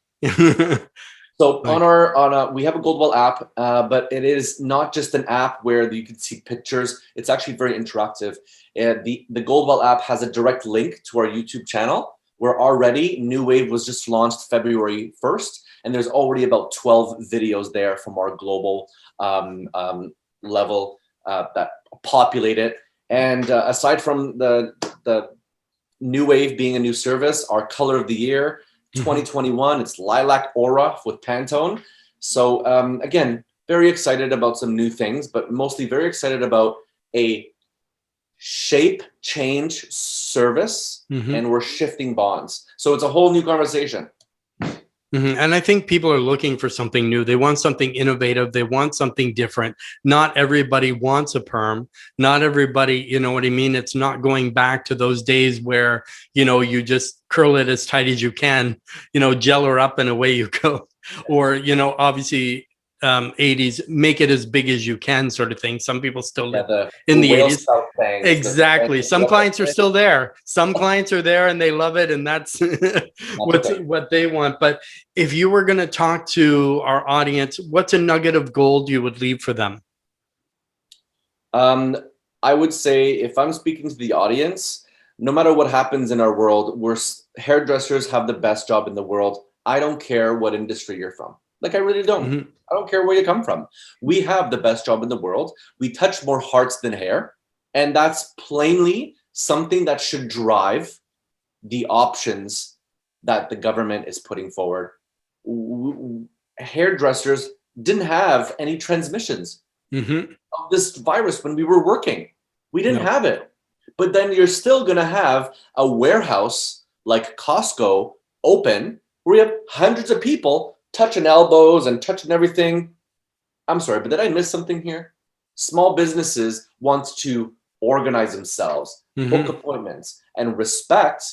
So right. We have a Goldwell app, but it is not just an app where you can see pictures. It's actually very interactive. The Goldwell app has a direct link to our YouTube channel, where already New Wave was just launched February 1st, and there's already about 12 videos there from our global level that populate it. And aside from the New Wave being a new service, our color of the year 2021, it's Lilac Aura with Pantone. So again, very excited about some new things, but mostly very excited about a shape change service, and we're shifting bonds. So it's a whole new conversation. And I think people are looking for something new. They want something innovative. They want something different. Not everybody wants a perm. Not everybody, you know what I mean? It's not going back to those days where, you just curl it as tight as you can, gel her up and away you go. Or, obviously 80s, make it as big as you can sort of thing. Some people still live in the 80s. Exactly. Some clients are still there. Some clients are there and they love it, and that's what they want. But if you were going to talk to our audience, what's a nugget of gold you would leave for them? I would say, if I'm speaking to the audience, no matter what happens in our world, hairdressers have the best job in the world. I don't care what industry you're from. Like, I really don't. I don't care where you come from. We have the best job in the world. We touch more hearts than hair. And that's plainly something that should drive the options that the government is putting forward. Hairdressers didn't have any transmissions of this virus when we were working. We didn't have it. But then you're still going to have a warehouse like Costco open, where you have hundreds of people touching elbows and touching everything. I'm sorry, but did I miss something here? Small businesses want to organize themselves, book appointments, and respect,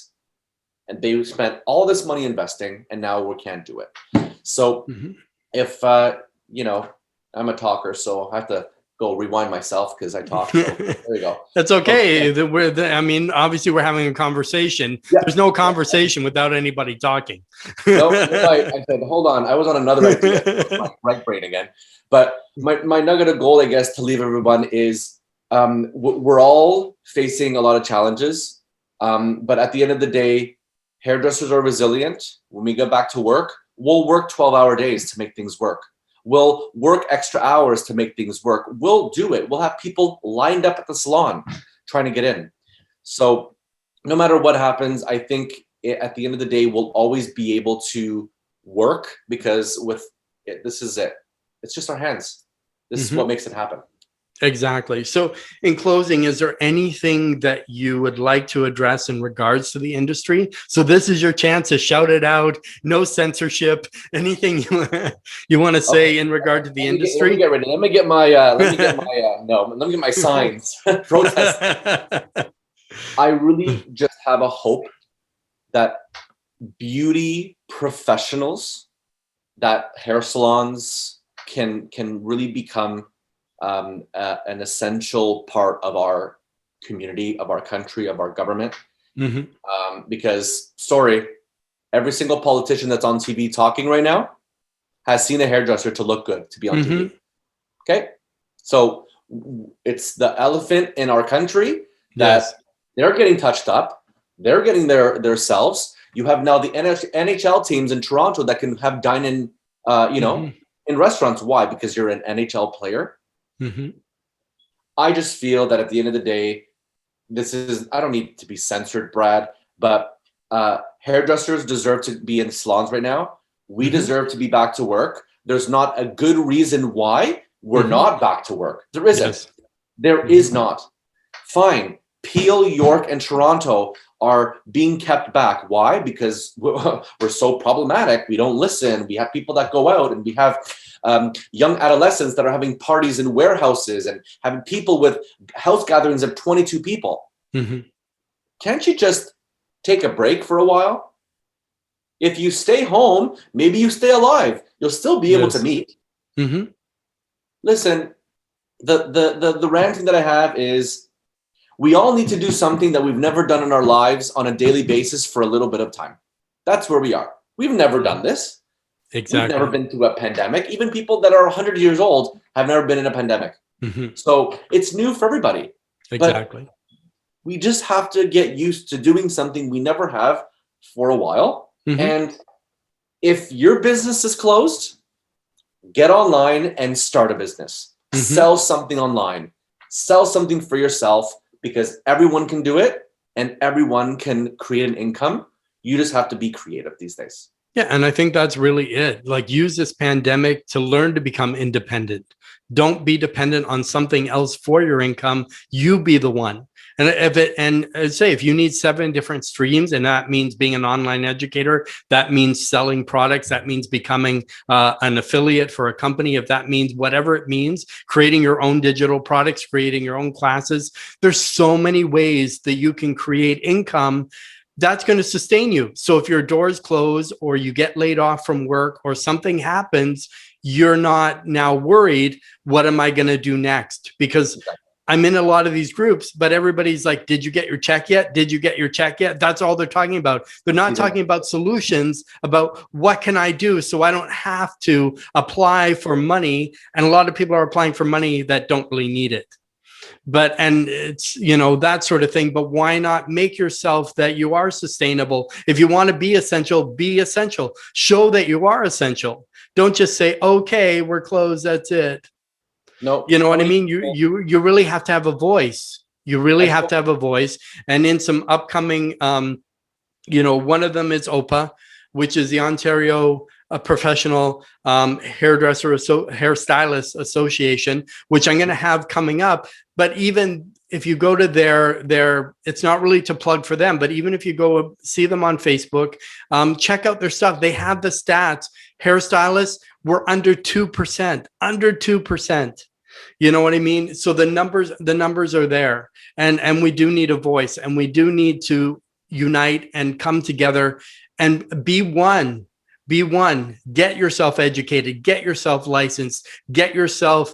and they spent all this money investing, and now we can't do it. So if I'm a talker, so I have to go rewind myself because I talked. So there you go. That's okay. I mean, obviously we're having a conversation. Yeah. There's no conversation without anybody talking. No, I said, hold on. I was on another idea. My right brain again. But my nugget of gold, I guess, to leave everyone is we're all facing a lot of challenges. But at the end of the day, hairdressers are resilient. When we get back to work, we'll work 12-hour days to make things work. We'll work extra hours to make things work. We'll do it. We'll have people lined up at the salon trying to get in. So no matter what happens, I think at the end of the day, we'll always be able to work because this is it. It's just our hands. This is what makes it happen. Exactly. So in closing, is there anything that you would like to address in regards to the industry? So this is your chance to shout it out. No censorship. Anything you want to say in regard to the industry? Let me get ready. Let me get my signs. Protest. I really just have a hope that beauty professionals, that hair salons can really become an essential part of our community, of our country, of our government. Because, sorry, every single politician that's on TV talking right now has seen a hairdresser to look good to be on TV. Okay? So it's the elephant in our country that they're getting touched up. They're getting their selves. You have now the NHL teams in Toronto that can have dine-in, in restaurants. Why? Because you're an NHL player. I just feel that at the end of the day, I don't need to be censored, Brad, but hairdressers deserve to be in salons right now. We deserve to be back to work. There's not a good reason why we're not back to work. There isn't. There is not. Fine. Peel, York, and Toronto are being kept back. Why? Because we're so problematic. We don't listen. We have people that go out, and we have young adolescents that are having parties in warehouses and having people with house gatherings of 22 people. Can't you just take a break for a while? If you stay home, maybe you stay alive. You'll still be able to meet. Listen, the ranting that I have is we all need to do something that we've never done in our lives on a daily basis for a little bit of time. That's where we are. We've never done this. Exactly. We've never been through a pandemic. Even people that are 100 years old have never been in a pandemic. So it's new for everybody. Exactly. But we just have to get used to doing something we never have for a while. And if your business is closed, get online and start a business. Sell something online. Sell something for yourself, because everyone can do it and everyone can create an income. You just have to be creative these days. Yeah, and I think that's really it. Like, use this pandemic to learn to become independent. Don't be dependent on something else for your income. You be the one. And if you need 7 different streams, and that means being an online educator, that means selling products, that means becoming an affiliate for a company, if that means whatever it means, creating your own digital products, creating your own classes. There's so many ways that you can create income that's going to sustain you. So if your doors close or you get laid off from work or something happens, you're not now worried, what am I going to do next? Because I'm in a lot of these groups, but everybody's like, did you get your check yet? Did you get your check yet? That's all they're talking about. They're not talking about solutions, about what can I do so I don't have to apply for money. And a lot of people are applying for money that don't really need it. And it's, that sort of thing. But why not make yourself that you are sustainable? If you want to be essential, be essential. Show that you are essential. Don't just say, okay, we're closed, that's it. No, you know what I mean? You really have to have a voice. You really have to have a voice. And in some upcoming, one of them is OPA, which is the Ontario Professional Hairstylist Association, which I'm going to have coming up. But even if you go to their, it's not really to plug for them, but even if you go see them on Facebook, check out their stuff. They have the stats. Hairstylists were under 2%. You know what I mean? So the numbers are there, and we do need a voice, and we do need to unite and come together and be one. Be one. Get yourself educated, get yourself licensed, get yourself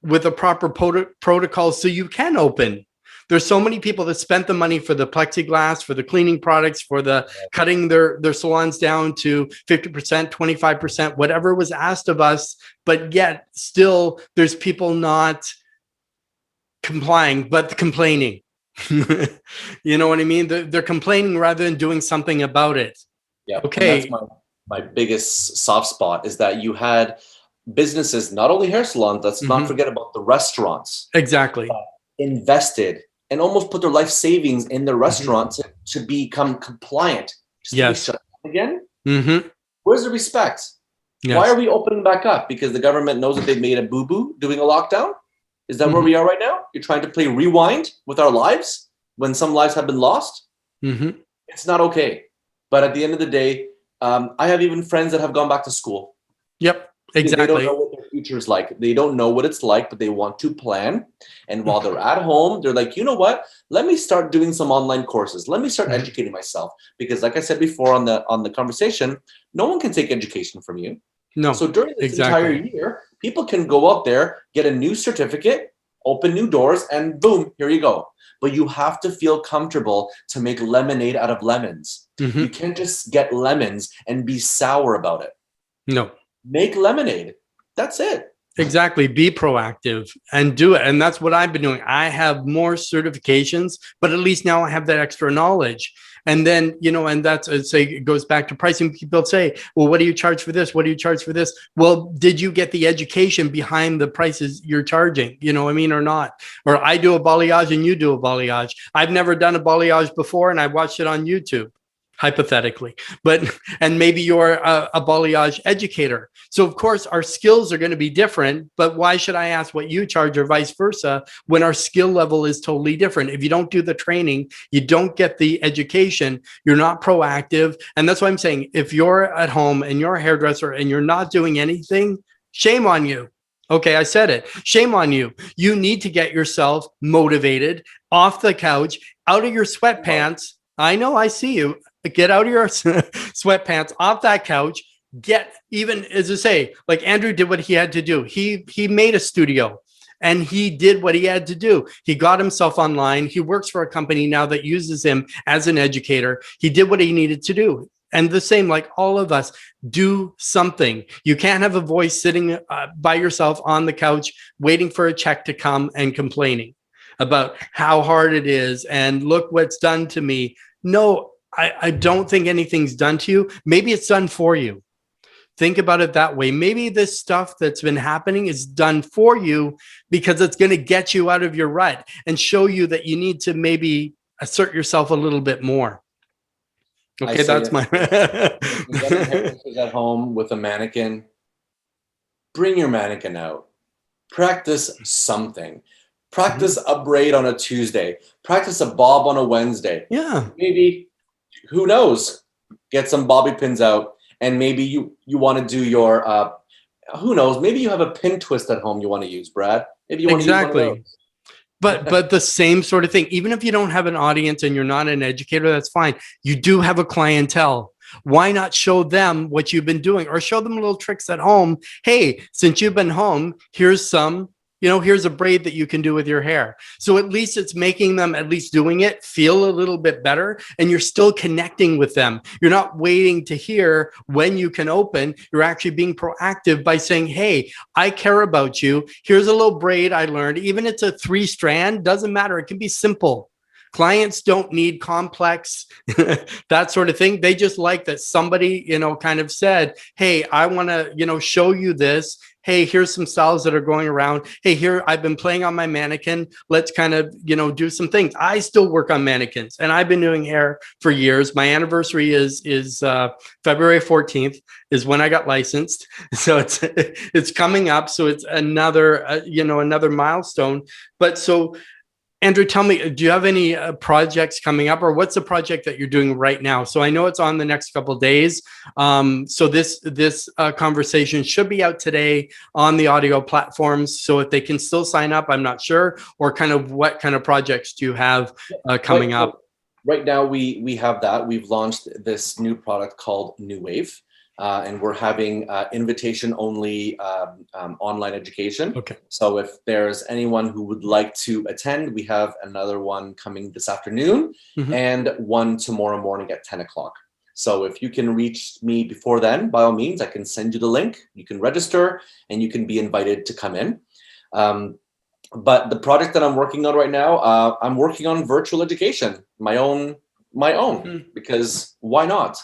with a proper protocol so you can open. There's so many people that spent the money for the plexiglass, for the cleaning products, for the cutting their salons down to 50%, 25%, whatever was asked of us. But yet still there's people not complying, but complaining. You know what I mean? They're complaining rather than doing something about it. Yeah. Okay. And that's my biggest soft spot is that you had businesses, not only hair salons, let's not forget about the restaurants. Exactly. Invested and almost put their life savings in the restaurant to become compliant. Yes. To be shut down again. Where's the respect? Yes. Why are we opening back up? Because the government knows that they've made a boo-boo doing a lockdown? Is that where we are right now? You're trying to play rewind with our lives when some lives have been lost? It's not okay. But at the end of the day, I have even friends that have gone back to school. Yep, exactly. They don't know what their future is like. They don't know what it's like, but they want to plan. And while they're at home, they're like, you know what? Let me start doing some online courses. Let me start educating myself. Because like I said before on the conversation, no one can take education from you. No. So during this entire year, people can go out there, get a new certificate, open new doors, and boom, here you go. But you have to feel comfortable to make lemonade out of lemons. You can't just get lemons and be sour about it. No. Make lemonade. That's it. Exactly. Be proactive and do it. And that's what I've been doing. I have more certifications, but at least now I have that extra knowledge. And then, you know, and that's, say, it goes back to pricing. People say, well, what do you charge for this? What do you charge for this? Well, did you get the education behind the prices you're charging? You know what I mean, or not? Or I do a balayage and you do a balayage. I've never done a balayage before and I watched it on YouTube, hypothetically, and maybe you're a balayage educator. So of course our skills are going to be different, but why should I ask what you charge or vice versa when our skill level is totally different? If you don't do the training, you don't get the education, you're not proactive. And that's why I'm saying, if you're at home and you're a hairdresser and you're not doing anything, shame on you. Okay, I said it. Shame on you. You need to get yourself motivated, off the couch, out of your sweatpants. I know, I see you. Get out of your sweatpants, off that couch, get, even as I say, like Andrew did what he had to do. He made a studio and he did what he had to do. He got himself online. He works for a company now that uses him as an educator. He did what he needed to do. And the same, like all of us, do something. You can't have a voice sitting by yourself on the couch, waiting for a check to come and complaining about how hard it is. And look what's done to me. No, I don't think anything's done to you. Maybe it's done for you. Think about it that way. Maybe this stuff that's been happening is done for you because it's going to get you out of your rut and show you that you need to maybe assert yourself a little bit more. Okay, that's my... At home with a mannequin, bring your mannequin out. Practice something. Practice a braid on a Tuesday. Practice a bob on a Wednesday. Yeah. Maybe, who knows, get some bobby pins out, and maybe you want to do your, who knows, maybe you have a pin twist at home you want to use, Brad. Maybe you want to use one of those. But the same sort of thing, even if you don't have an audience and you're not an educator, that's fine. You do have a clientele. Why not show them what you've been doing, or show them little tricks at home? Hey, since you've been home, here's some, you know, here's a braid that you can do with your hair. So at least it's making them, at least doing it, feel a little bit better, and you're still connecting with them. You're not waiting to hear when you can open. You're actually being proactive by saying, hey, I care about you. Here's a little braid I learned. Even if it's a 3-strand, doesn't matter. It can be simple. Clients don't need complex, that sort of thing. They just like that somebody, you know, kind of said, hey, I want to, you know, show you this. Hey, here's some styles that are going around. Hey, here, I've been playing on my mannequin. Let's kind of, you know, do some things. I still work on mannequins and I've been doing hair for years. My anniversary is February 14th is when I got licensed. So it's coming up. So it's another, you know, another milestone. But so, Andrew, tell me, do you have any projects coming up, or what's the project that you're doing right now? So I know it's on the next couple of days. So this conversation should be out today on the audio platforms. So if they can still sign up, I'm not sure, or kind of what kind of projects do you have coming up? Right now, we have that. We've launched this new product called New Wave. and we're having invitation only online education. Okay. So if there's anyone who would like to attend, we have another one coming this afternoon and one tomorrow morning at 10 o'clock. So if you can reach me before then, by all means, I can send you the link. You can register and you can be invited to come in. But the project that I'm working on right now, I'm working on virtual education, my own, because why not?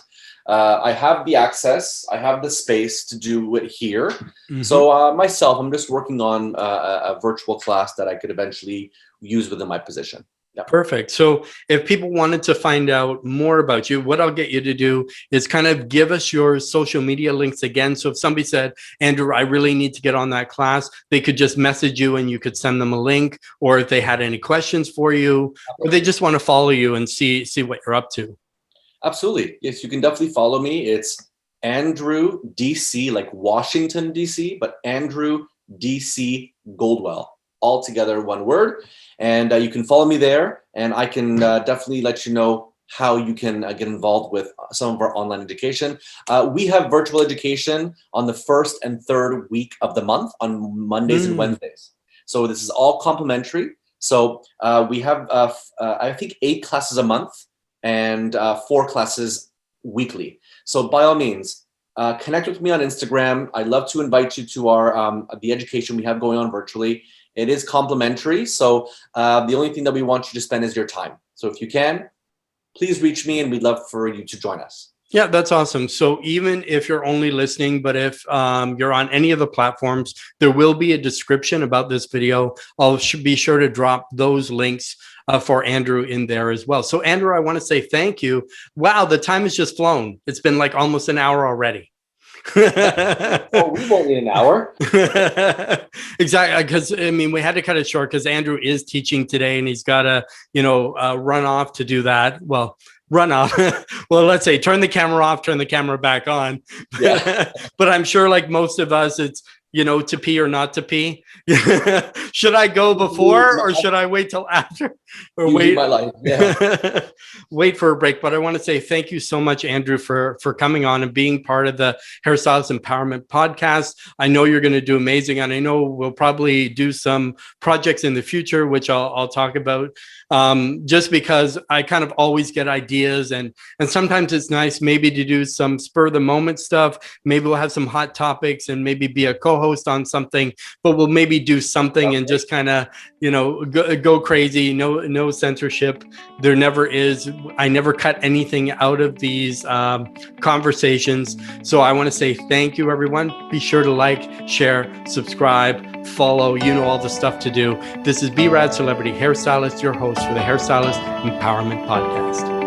I have the access, I have the space to do it here. So myself, I'm just working on a virtual class that I could eventually use within my position. Yeah. Perfect. So if people wanted to find out more about you, what I'll get you to do is kind of give us your social media links again. So if somebody said, Andrew, I really need to get on that class, they could just message you and you could send them a link, or if they had any questions for you, or they just want to follow you and see what you're up to. Absolutely. Yes, you can definitely follow me. It's Andrew DC, like Washington, DC, but Andrew DC Goldwell, all together, one word. And you can follow me there, and I can definitely let you know how you can get involved with some of our online education. We have virtual education on the first and third week of the month on Mondays and Wednesdays. So this is all complimentary. So we have, I think, 8 classes a month and 4 classes weekly. So by all means, connect with me on Instagram. I'd love to invite you to our the education we have going on virtually. It is complimentary, so the only thing that we want you to spend is your time. So if you can, please reach me, and we'd love for you to join us. Yeah, that's awesome. So even if you're only listening, but if you're on any of the platforms, there will be a description about this video. I'll be sure to drop those links for Andrew in there as well. So Andrew, I want to say thank you. Wow, the time has just flown. It's been like almost an hour already. Well, we won't need an hour. Exactly, because I mean, we had to cut it short because Andrew is teaching today, and he's got to, run off to do that. Well, run off. Well, let's say turn the camera off, turn the camera back on. Yeah. But I'm sure, like most of us, it's to pee or not to pee. Should I go before or should I wait till after? Or wait? My life. Yeah. Wait for a break. But I want to say thank you so much, Andrew, for coming on and being part of the Hairstylist Empowerment Podcast. I know you're going to do amazing, and I know we'll probably do some projects in the future, which I'll talk about. Just because I kind of always get ideas, and sometimes it's nice maybe to do some spur of the moment stuff. Maybe we'll have some hot topics and maybe be a co-host on something, but we'll maybe do something and just kind of, go crazy. No censorship. There never is. I never cut anything out of these conversations. So I want to say thank you, everyone. Be sure to like, share, subscribe, follow, all the stuff to do. This is B-Rad Celebrity Hairstylist, your host for the Hairstylist Empowerment Podcast.